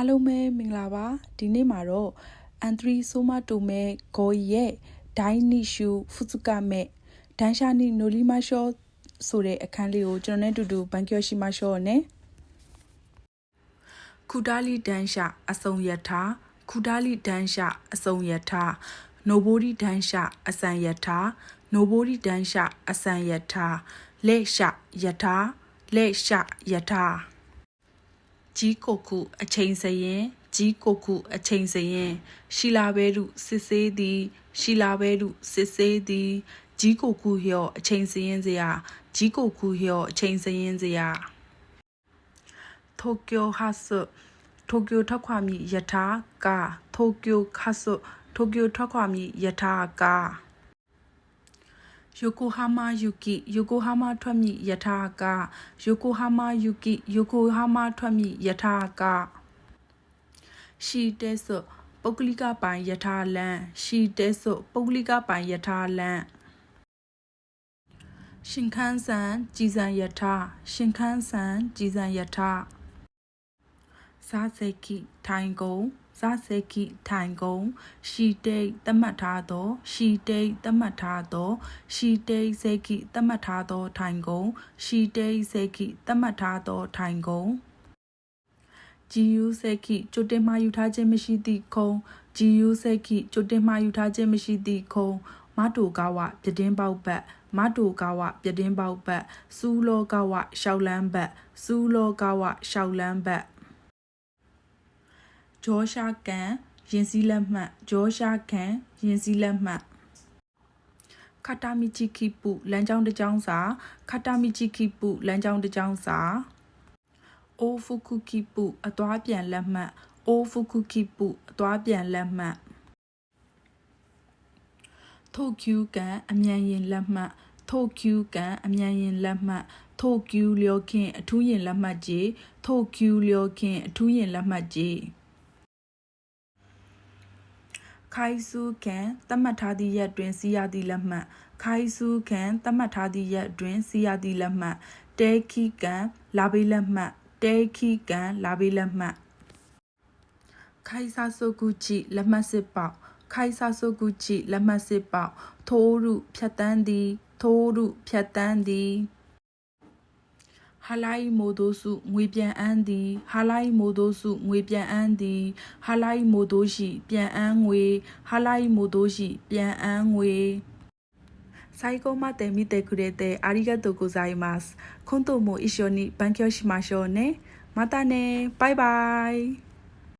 အားလုံးပဲမင်္ဂလာပါဒီနေ့မှာတော့အန်3ဆိုမာတိုမဲဂိုရဲ့ဒိုင်းနီရှူဖူဇူကာမဲဒန်ရှာနီနိုလီမာရှောဆိုတဲ့အခန်းလေးကိုကျွန်တော်နဲ့အတူတူဘန်ကျော်ရှိမာရှောနဲ့ခူဒါလီဒန်ရှာအစုံယထာခူဒါလီဒန်ရှာအစုံယထာနိုဘိုဒီဒန်ရှာအစံယထာနိုဘိုဒီဒန်ရှာအစံယထာလက်ရှာယထာလက်ရှာယထာကြီးကိုခုအချိန်စရင်ကြီးကိုခုအချိန်စရင်ရှီလာဘဲရုစစ်ဆေးသည်ရှီလာဘဲရုစစ်ဆေးသည်ကြီးကိုခုလျော့အချိန်စရင်စရာကြီးကိုခုလျော့အချိန်စရင်စရာတိုကျိုဟာဆူတိုကျိုထွက်ခွာမည်ယထာကာတိုကျိုခါဆူတိုကျိုထွက်ခွာမည်ယထာကာယိုကိုဟာမာယူကီယိုကိုဟာမာထွက်မည်ယထာကာယိုကိုဟာမာယူကီယိုကိုဟာမာထွက်မည်ယထာကာရှီတဲဆော့ပုဂ္ဂလိကပိုင်ယထာလန်ရှီတဲဆော့ပုဂ္ဂလိကပိုင်ယထာလန်ရှင်ခန်းဆန်ကြည်စံယထာရှင်ခန်းဆန်ကြည်စံယထာဇာစေကိထိုင်ကုံဇာစေကိထိုင်ကုံရှီတိတ်တမတ်ထားသောရှီတိတ်တမတ်ထားသောရှီတိတ်စေကိတမတ်ထားသောထိုင်ကုံရှီတိတ်စေကိတမတ်ထားသောထိုင်ကုံဂျီယူစေကိကျွတ်တင်မှယူထားခြင်းမရှိသည့်ခုံဂျီယူစေကိကျွတ်တင်မှယူထားခြင်းမရှိသည့်ခုံမတိုကာဝပြတင်းပေါက်ပတ်မတိုကာဝပြတင်းပေါက်ပတ်စူးလောကာဝရှောက်လန်းပတ်စူးလောကာဝရှောက်လန်းပတ်ဂျောရှာကန်ရင်စည်းလက်မှတ်ဂျောရှာကန်ရင်စည်းလက်မှတ်ခတာမီချီခိပုလမ်းကြောင်းတစ်ကြောင်းစာခတာမီချီခိပုလမ်းကြောင်းတစ်ကြောင်းစာအိုဖူခုခိပုအသွားပြန်လက်မှတ်အိုဖူခုခိပုအသွားပြန်လက်မှတ်ထိုကျူကန်အမြန်ရင်လက်မှတ်ထိုကျူကန်အမြန်ရင်လက်မှတ်ထိုကျူလျောခင်အထူးရင်လက်မှတ်ကြီးထိုကျူလျောခင်အထူးရင်လက်မှတ်ကြီးခိုင်စုကန်သတ်မှတ်ထားသည့်ရက်တွင်စီးရသည့်လက်မှတ်ခိုင်စုကန်သတ်မှတ်ထားသည့်ရက်တွင်စီးရသည့်လက်မှတ်တဲခိကန်လာဘေးလက်မှတ်တဲခိကန်လာဘေးလက်မှတ်ခိုင်ဆာဆိုကူချီလက်မှတ်စစ်ပေါက်ခိုင်ဆာဆိုကူချီလက်မှတ်စစ်ပေါက်ထိုးရုဖြတ်တန်းသည်ထိုးရုဖြတ်တန်းသည်ဟာလိုက်မိုဒိုစုငွေပြန်အန်းသည်ဟာလိုက်မိုဒိုစုငွေပြန်အန်းသည်ဟာလိုက်မိုဒိုရှိပြန်အန်းငွေဟာလိုက်မိုဒိုရှိပြန်အန်းငွေ最後まで見てくれてありがとうございます。今度も一緒に勉強しましょうね。またね。バイバイ。